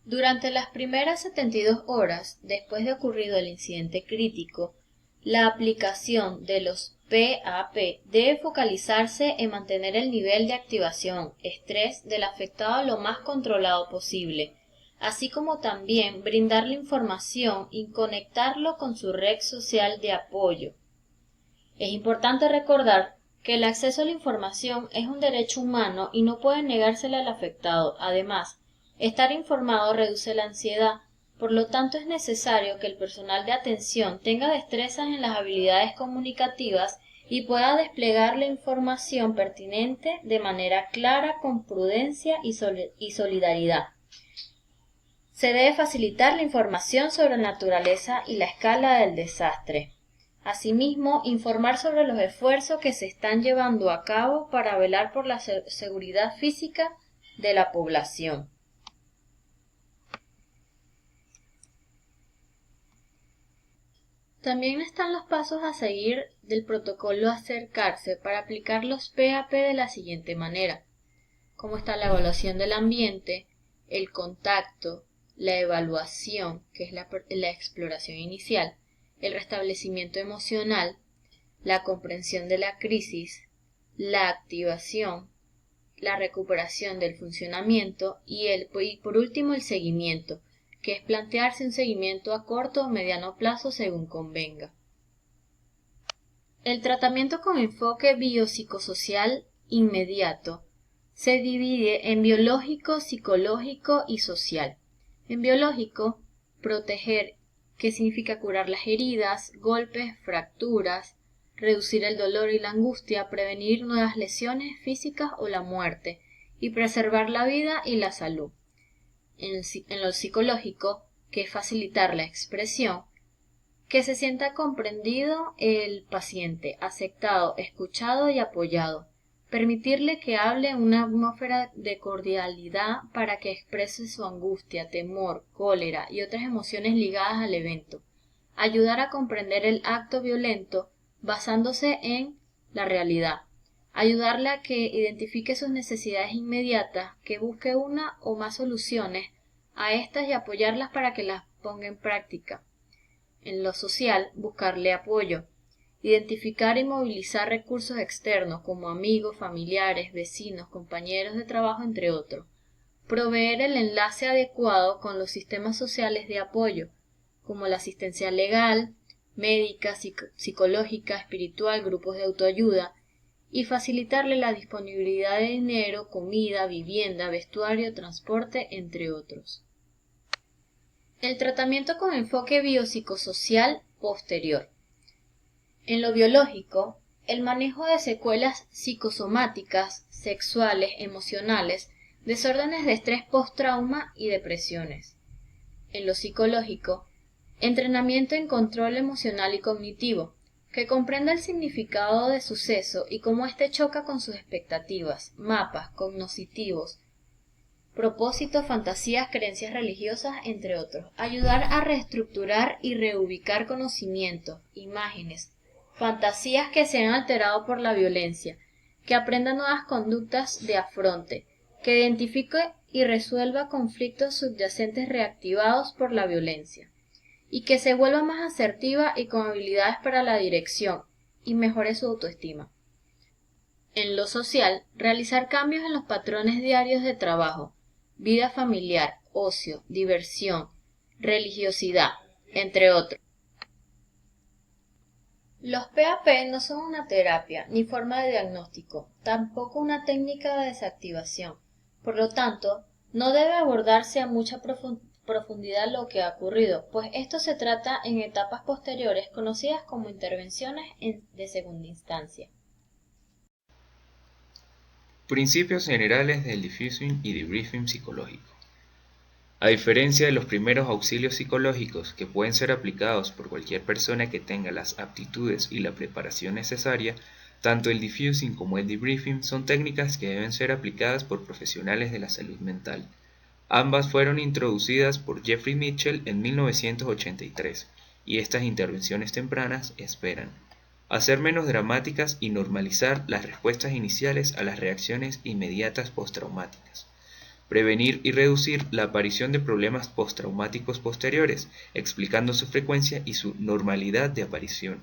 Durante las primeras 72 horas después de ocurrido el incidente crítico, la aplicación de los PAP debe focalizarse en mantener el nivel de activación, estrés del afectado lo más controlado posible, así como también brindarle información y conectarlo con su red social de apoyo. Es importante recordar que el acceso a la información es un derecho humano y no puede negársele al afectado. Además, estar informado reduce la ansiedad. Por lo tanto, es necesario que el personal de atención tenga destrezas en las habilidades comunicativas y pueda desplegar la información pertinente de manera clara, con prudencia y solidaridad. Se debe facilitar la información sobre la naturaleza y la escala del desastre. Asimismo, informar sobre los esfuerzos que se están llevando a cabo para velar por la seguridad física de la población. También están los pasos a seguir del protocolo Acercarse para aplicar los PAP de la siguiente manera. Como está la evaluación del ambiente, el contacto, la evaluación, que es la exploración inicial, el restablecimiento emocional, la comprensión de la crisis, la activación, la recuperación del funcionamiento y por último el seguimiento, que es plantearse un seguimiento a corto o mediano plazo según convenga. El tratamiento con enfoque biopsicosocial inmediato se divide en biológico, psicológico y social. En biológico, proteger, que significa curar las heridas, golpes, fracturas, reducir el dolor y la angustia, prevenir nuevas lesiones físicas o la muerte, y preservar la vida y la salud. En lo psicológico, que es facilitar la expresión, que se sienta comprendido el paciente, aceptado, escuchado y apoyado. Permitirle que hable en una atmósfera de cordialidad para que exprese su angustia, temor, cólera y otras emociones ligadas al evento. Ayudar a comprender el acto violento basándose en la realidad. Ayudarle a que identifique sus necesidades inmediatas, que busque una o más soluciones a estas y apoyarlas para que las ponga en práctica. En lo social, buscarle apoyo. Identificar y movilizar recursos externos como amigos, familiares, vecinos, compañeros de trabajo, entre otros. Proveer el enlace adecuado con los sistemas sociales de apoyo, como la asistencia legal, médica, psicológica, espiritual, grupos de autoayuda, y facilitarle la disponibilidad de dinero, comida, vivienda, vestuario, transporte, entre otros. El tratamiento con enfoque biopsicosocial posterior. En lo biológico, el manejo de secuelas psicosomáticas, sexuales, emocionales, desórdenes de estrés post-trauma y depresiones. En lo psicológico, entrenamiento en control emocional y cognitivo, que comprenda el significado de suceso y cómo éste choca con sus expectativas, mapas cognitivos, propósitos, fantasías, creencias religiosas, entre otros. Ayudar a reestructurar y reubicar conocimientos, imágenes, fantasías que se han alterado por la violencia, que aprenda nuevas conductas de afronte, que identifique y resuelva conflictos subyacentes reactivados por la violencia, y que se vuelva más asertiva y con habilidades para la dirección, y mejore su autoestima. En lo social, realizar cambios en los patrones diarios de trabajo, vida familiar, ocio, diversión, religiosidad, entre otros. Los PAP no son una terapia ni forma de diagnóstico, tampoco una técnica de desactivación. Por lo tanto, no debe abordarse a mucha profundidad lo que ha ocurrido, pues esto se trata en etapas posteriores conocidas como intervenciones de segunda instancia. Principios generales del diffusing y debriefing psicológico. A diferencia de los primeros auxilios psicológicos que pueden ser aplicados por cualquier persona que tenga las aptitudes y la preparación necesaria, tanto el diffusing como el debriefing son técnicas que deben ser aplicadas por profesionales de la salud mental. Ambas fueron introducidas por Jeffrey Mitchell en 1983, y estas intervenciones tempranas esperan hacer menos dramáticas y normalizar las respuestas iniciales a las reacciones inmediatas postraumáticas. Prevenir y reducir la aparición de problemas postraumáticos posteriores, explicando su frecuencia y su normalidad de aparición.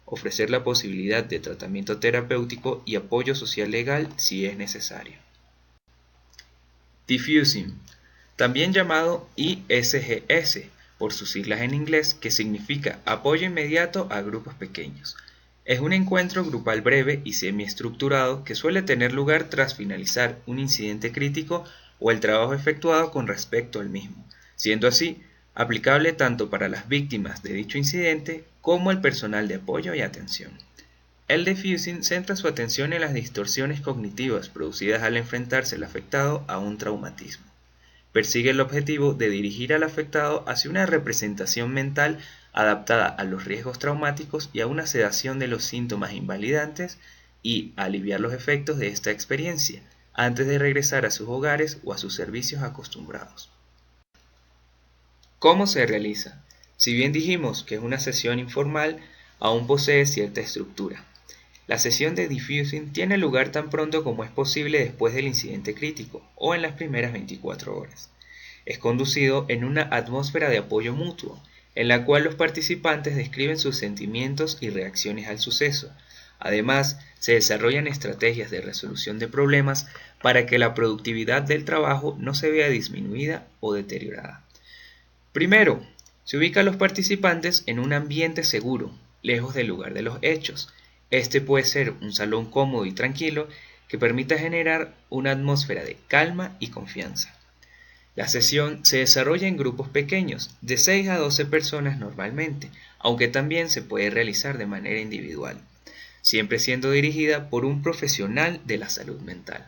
Ofrecer la posibilidad de tratamiento terapéutico y apoyo social legal si es necesario. Diffusing, también llamado ISGS, por sus siglas en inglés, que significa apoyo inmediato a grupos pequeños. Es un encuentro grupal breve y semiestructurado que suele tener lugar tras finalizar un incidente crítico o el trabajo efectuado con respecto al mismo, siendo así aplicable tanto para las víctimas de dicho incidente como el personal de apoyo y atención. El diffusing centra su atención en las distorsiones cognitivas producidas al enfrentarse el afectado a un traumatismo. Persigue el objetivo de dirigir al afectado hacia una representación mental adaptada a los riesgos traumáticos y a una sedación de los síntomas invalidantes y aliviar los efectos de esta experiencia antes de regresar a sus hogares o a sus servicios acostumbrados. ¿Cómo se realiza? Si bien dijimos que es una sesión informal, aún posee cierta estructura. La sesión de diffusing tiene lugar tan pronto como es posible después del incidente crítico o en las primeras 24 horas. Es conducido en una atmósfera de apoyo mutuo, en la cual los participantes describen sus sentimientos y reacciones al suceso. Además, se desarrollan estrategias de resolución de problemas para que la productividad del trabajo no se vea disminuida o deteriorada. Primero, se ubica a los participantes en un ambiente seguro, lejos del lugar de los hechos. Este puede ser un salón cómodo y tranquilo que permita generar una atmósfera de calma y confianza. La sesión se desarrolla en grupos pequeños, de 6 a 12 personas normalmente, aunque también se puede realizar de manera individual, siempre siendo dirigida por un profesional de la salud mental.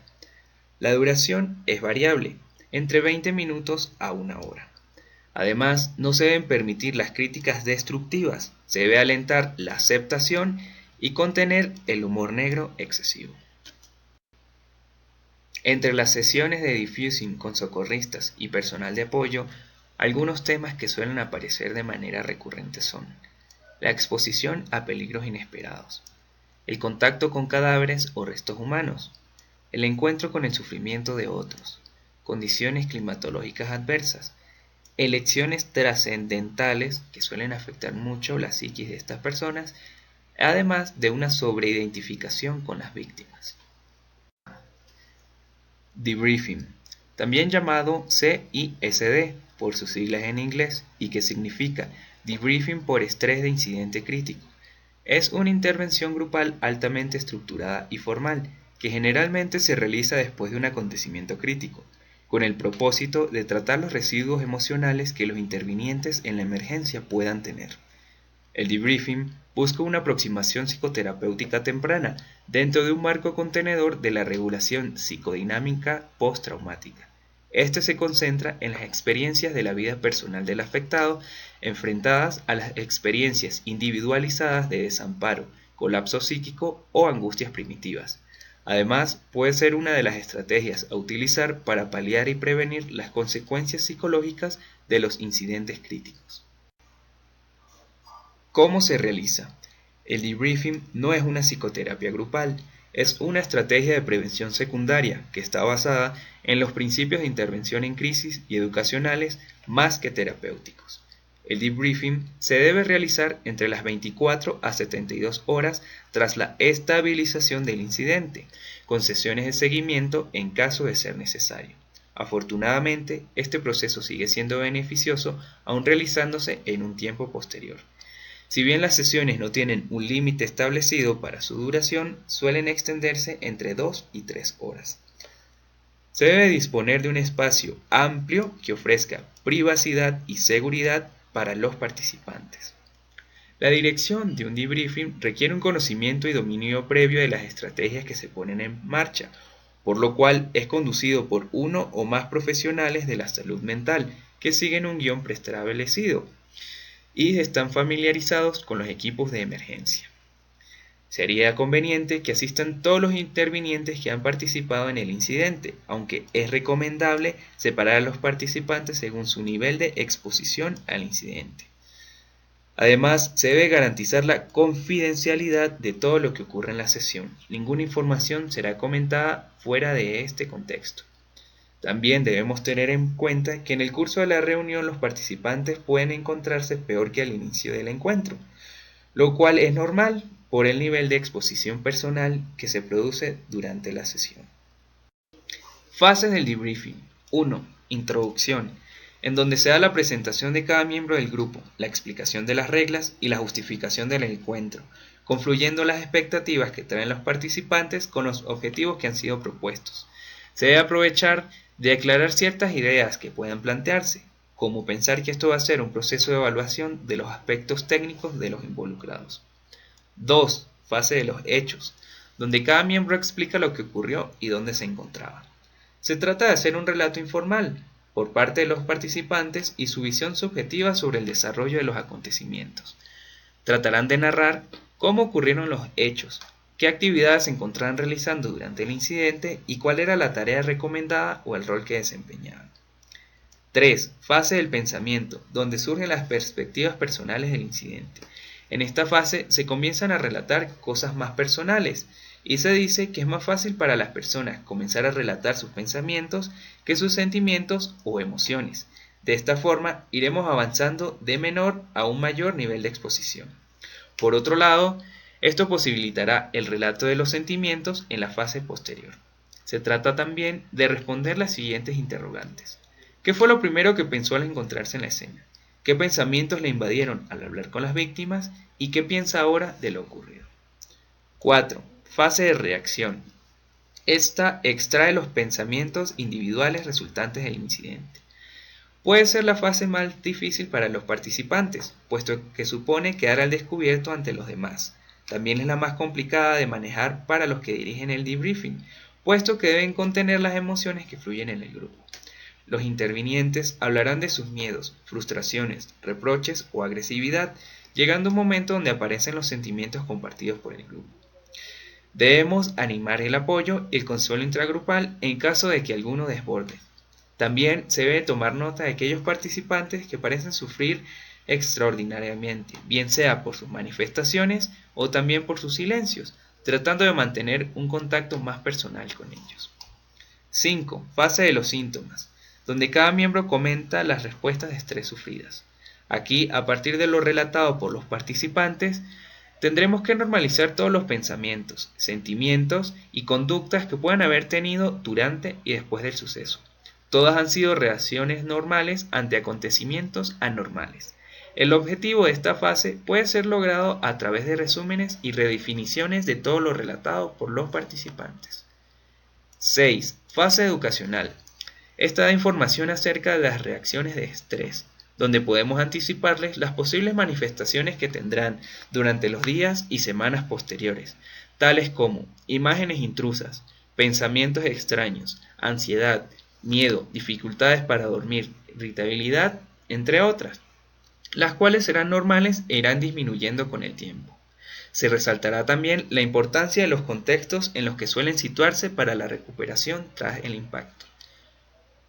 La duración es variable, entre 20 minutos a 1 hora. Además, no se deben permitir las críticas destructivas, se debe alentar la aceptación y contener el humor negro excesivo. Entre las sesiones de diffusing con socorristas y personal de apoyo, algunos temas que suelen aparecer de manera recurrente son la exposición a peligros inesperados, el contacto con cadáveres o restos humanos, el encuentro con el sufrimiento de otros, condiciones climatológicas adversas, elecciones trascendentales que suelen afectar mucho la psiquis de estas personas, además de una sobreidentificación con las víctimas. Debriefing, también llamado CISD por sus siglas en inglés y que significa Debriefing por estrés de incidente crítico. Es una intervención grupal altamente estructurada y formal, que generalmente se realiza después de un acontecimiento crítico, con el propósito de tratar los residuos emocionales que los intervinientes en la emergencia puedan tener. El debriefing busca una aproximación psicoterapéutica temprana dentro de un marco contenedor de la regulación psicodinámica postraumática. Este se concentra en las experiencias de la vida personal del afectado enfrentadas a las experiencias individualizadas de desamparo, colapso psíquico o angustias primitivas. Además, puede ser una de las estrategias a utilizar para paliar y prevenir las consecuencias psicológicas de los incidentes críticos. ¿Cómo se realiza? El debriefing no es una psicoterapia grupal, es una estrategia de prevención secundaria que está basada en los principios de intervención en crisis y educacionales más que terapéuticos. El debriefing se debe realizar entre las 24 a 72 horas tras la estabilización del incidente, con sesiones de seguimiento en caso de ser necesario. Afortunadamente, este proceso sigue siendo beneficioso aún realizándose en un tiempo posterior. Si bien las sesiones no tienen un límite establecido para su duración, suelen extenderse entre 2 y 3 horas. Se debe disponer de un espacio amplio que ofrezca privacidad y seguridad para los participantes. La dirección de un debriefing requiere un conocimiento y dominio previo de las estrategias que se ponen en marcha, por lo cual es conducido por uno o más profesionales de la salud mental que siguen un guión preestablecido y están familiarizados con los equipos de emergencia. Sería conveniente que asistan todos los intervinientes que han participado en el incidente, aunque es recomendable separar a los participantes según su nivel de exposición al incidente. Además, se debe garantizar la confidencialidad de todo lo que ocurre en la sesión. Ninguna información será comentada fuera de este contexto. También debemos tener en cuenta que en el curso de la reunión los participantes pueden encontrarse peor que al inicio del encuentro, lo cual es normal por el nivel de exposición personal que se produce durante la sesión. Fases del debriefing. 1. Introducción, en donde se da la presentación de cada miembro del grupo, la explicación de las reglas y la justificación del encuentro, confluyendo las expectativas que traen los participantes con los objetivos que han sido propuestos. Se debe aprovechar de aclarar ciertas ideas que puedan plantearse, como pensar que esto va a ser un proceso de evaluación de los aspectos técnicos de los involucrados. 2. Fase de los hechos, donde cada miembro explica lo que ocurrió y dónde se encontraba. Se trata de hacer un relato informal por parte de los participantes y su visión subjetiva sobre el desarrollo de los acontecimientos. Tratarán de narrar cómo ocurrieron los hechos, qué actividades se encontraban realizando durante el incidente y cuál era la tarea recomendada o el rol que desempeñaban. 3. Fase del pensamiento, donde surgen las perspectivas personales del incidente. En esta fase se comienzan a relatar cosas más personales y se dice que es más fácil para las personas comenzar a relatar sus pensamientos que sus sentimientos o emociones. De esta forma iremos avanzando de menor a un mayor nivel de exposición. Por otro lado, esto posibilitará el relato de los sentimientos en la fase posterior. Se trata también de responder las siguientes interrogantes. ¿Qué fue lo primero que pensó al encontrarse en la escena? ¿Qué pensamientos le invadieron al hablar con las víctimas? ¿Y qué piensa ahora de lo ocurrido? 4. Fase de reacción. Esta extrae los pensamientos individuales resultantes del incidente. Puede ser la fase más difícil para los participantes, puesto que supone quedar al descubierto ante los demás. También es la más complicada de manejar para los que dirigen el debriefing, puesto que deben contener las emociones que fluyen en el grupo. Los intervinientes hablarán de sus miedos, frustraciones, reproches o agresividad, llegando un momento donde aparecen los sentimientos compartidos por el grupo. Debemos animar el apoyo y el consuelo intragrupal en caso de que alguno desborde. También se debe tomar nota de aquellos participantes que parecen sufrir extraordinariamente, bien sea por sus manifestaciones o también por sus silencios, tratando de mantener un contacto más personal con ellos. 5. Fase de los síntomas, donde cada miembro comenta las respuestas de estrés sufridas. Aquí, a partir de lo relatado por los participantes, tendremos que normalizar todos los pensamientos, sentimientos y conductas que puedan haber tenido durante y después del suceso. Todas han sido reacciones normales ante acontecimientos anormales. El objetivo de esta fase puede ser logrado a través de resúmenes y redefiniciones de todo lo relatado por los participantes. 6. Fase educacional. Esta da información acerca de las reacciones de estrés, donde podemos anticiparles las posibles manifestaciones que tendrán durante los días y semanas posteriores, tales como imágenes intrusas, pensamientos extraños, ansiedad, miedo, dificultades para dormir, irritabilidad, entre otras, las cuales serán normales e irán disminuyendo con el tiempo. Se resaltará también la importancia de los contextos en los que suelen situarse para la recuperación tras el impacto.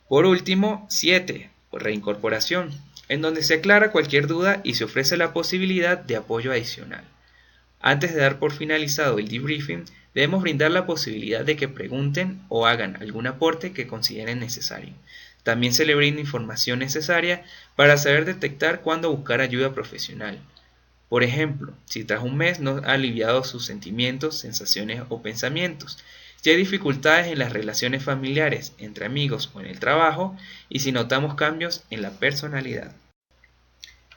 Por último, 7. Reincorporación, en donde se aclara cualquier duda y se ofrece la posibilidad de apoyo adicional. Antes de dar por finalizado el debriefing, debemos brindar la posibilidad de que pregunten o hagan algún aporte que consideren necesario. También se le brinda información necesaria para saber detectar cuándo buscar ayuda profesional. Por ejemplo, si tras un mes no ha aliviado sus sentimientos, sensaciones o pensamientos, si hay dificultades en las relaciones familiares, entre amigos o en el trabajo, y si notamos cambios en la personalidad.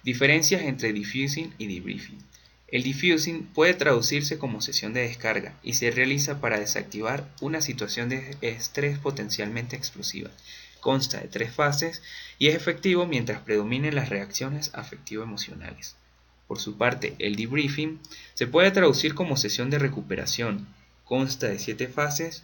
Diferencias entre diffusing y debriefing. El diffusing puede traducirse como sesión de descarga y se realiza para desactivar una situación de estrés potencialmente explosiva. Consta de 3 fases y es efectivo mientras predominen las reacciones afectivo-emocionales. Por su parte, el debriefing se puede traducir como sesión de recuperación. Consta de 7 fases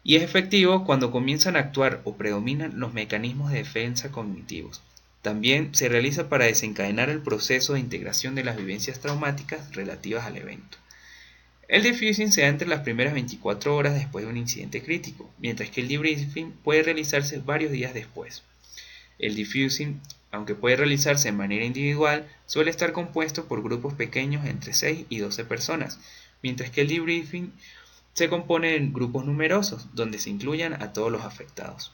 y es efectivo cuando comienzan a actuar o predominan los mecanismos de defensa cognitivos. También se realiza para desencadenar el proceso de integración de las vivencias traumáticas relativas al evento. El diffusing se da entre las primeras 24 horas después de un incidente crítico, mientras que el debriefing puede realizarse varios días después. El diffusing, aunque puede realizarse de manera individual, suele estar compuesto por grupos pequeños entre 6 y 12 personas, mientras que el debriefing se compone de grupos numerosos, donde se incluyan a todos los afectados.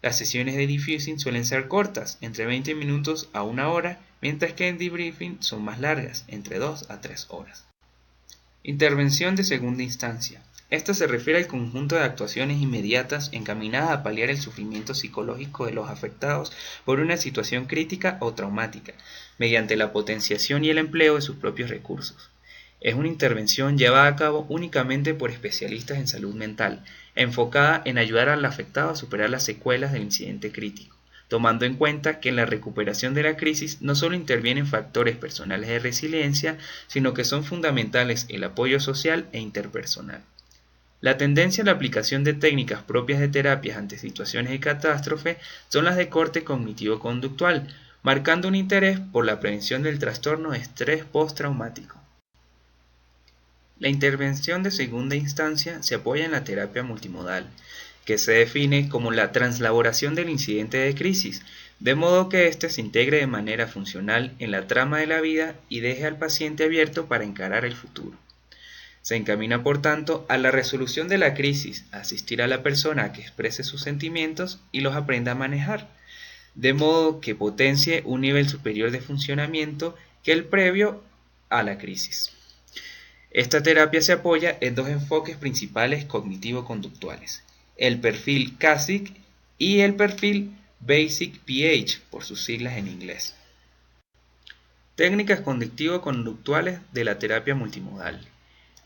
Las sesiones de diffusing suelen ser cortas, entre 20 minutos a 1 hora, mientras que en debriefing son más largas, entre 2 a 3 horas. Intervención de segunda instancia. Esta se refiere al conjunto de actuaciones inmediatas encaminadas a paliar el sufrimiento psicológico de los afectados por una situación crítica o traumática, mediante la potenciación y el empleo de sus propios recursos. Es una intervención llevada a cabo únicamente por especialistas en salud mental, enfocada en ayudar al afectado a superar las secuelas del incidente crítico, tomando en cuenta que en la recuperación de la crisis no solo intervienen factores personales de resiliencia, sino que son fundamentales el apoyo social e interpersonal. La tendencia a la aplicación de técnicas propias de terapias ante situaciones de catástrofe son las de corte cognitivo-conductual, marcando un interés por la prevención del trastorno de estrés postraumático. La intervención de segunda instancia se apoya en la terapia multimodal, que se define como la translaboración del incidente de crisis, de modo que éste se integre de manera funcional en la trama de la vida y deje al paciente abierto para encarar el futuro. Se encamina, por tanto, a la resolución de la crisis, a asistir a la persona a que exprese sus sentimientos y los aprenda a manejar, de modo que potencie un nivel superior de funcionamiento que el previo a la crisis. Esta terapia se apoya en 2 enfoques principales cognitivo-conductuales, el perfil CASIC y el perfil Basic PH, por sus siglas en inglés. Técnicas cognitivo-conductuales de la terapia multimodal.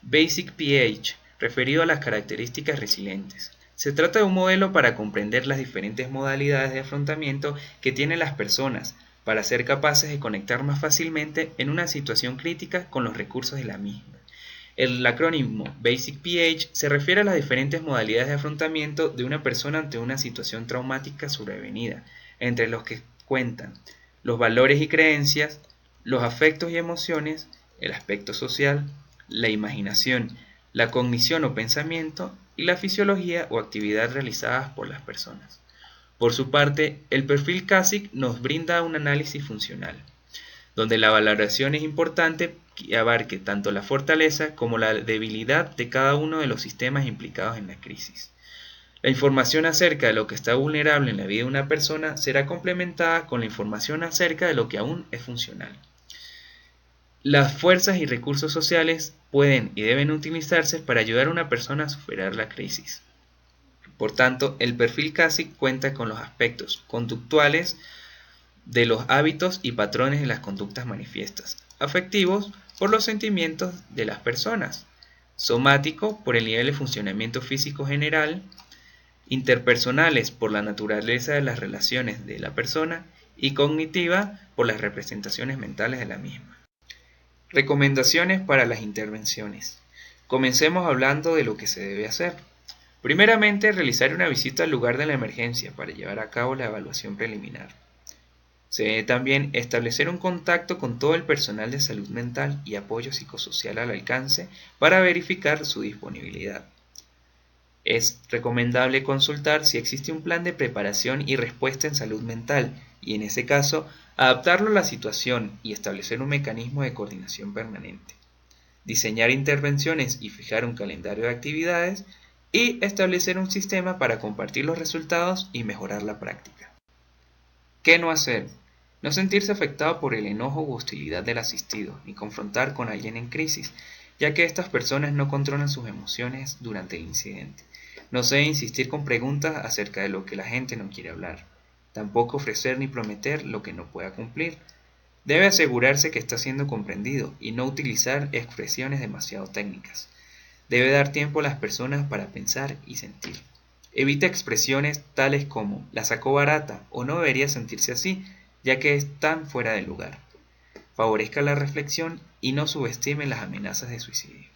Basic PH, referido a las características resilientes. Se trata de un modelo para comprender las diferentes modalidades de afrontamiento que tienen las personas, para ser capaces de conectar más fácilmente en una situación crítica con los recursos de la misma. El acrónimo Basic PH se refiere a las diferentes modalidades de afrontamiento de una persona ante una situación traumática sobrevenida, entre los que cuentan los valores y creencias, los afectos y emociones, el aspecto social, la imaginación, la cognición o pensamiento y la fisiología o actividad realizadas por las personas. Por su parte, el perfil CASIC nos brinda un análisis funcional, donde la valoración es importante que abarque tanto la fortaleza como la debilidad de cada uno de los sistemas implicados en la crisis. La información acerca de lo que está vulnerable en la vida de una persona será complementada con la información acerca de lo que aún es funcional. Las fuerzas y recursos sociales pueden y deben utilizarse para ayudar a una persona a superar la crisis. Por tanto, el perfil CASIC cuenta con los aspectos conductuales, de los hábitos y patrones de las conductas manifiestas, afectivos por los sentimientos de las personas, somático por el nivel de funcionamiento físico general, interpersonales por la naturaleza de las relaciones de la persona y cognitiva por las representaciones mentales de la misma. Recomendaciones para las intervenciones. Comencemos hablando de lo que se debe hacer. Primeramente, realizar una visita al lugar de la emergencia para llevar a cabo la evaluación preliminar. Se debe también establecer un contacto con todo el personal de salud mental y apoyo psicosocial al alcance para verificar su disponibilidad. Es recomendable consultar si existe un plan de preparación y respuesta en salud mental y, en ese caso, adaptarlo a la situación y establecer un mecanismo de coordinación permanente. Diseñar intervenciones y fijar un calendario de actividades y establecer un sistema para compartir los resultados y mejorar la práctica. ¿Qué no hacer? No sentirse afectado por el enojo u hostilidad del asistido, ni confrontar con alguien en crisis, ya que estas personas no controlan sus emociones durante el incidente. No se debe insistir con preguntas acerca de lo que la gente no quiere hablar. Tampoco ofrecer ni prometer lo que no pueda cumplir. Debe asegurarse que está siendo comprendido y no utilizar expresiones demasiado técnicas. Debe dar tiempo a las personas para pensar y sentir. Evita expresiones tales como "la sacó barata" o "no debería sentirse así", ya que están fuera de lugar. Favorezca la reflexión y no subestime las amenazas de suicidio.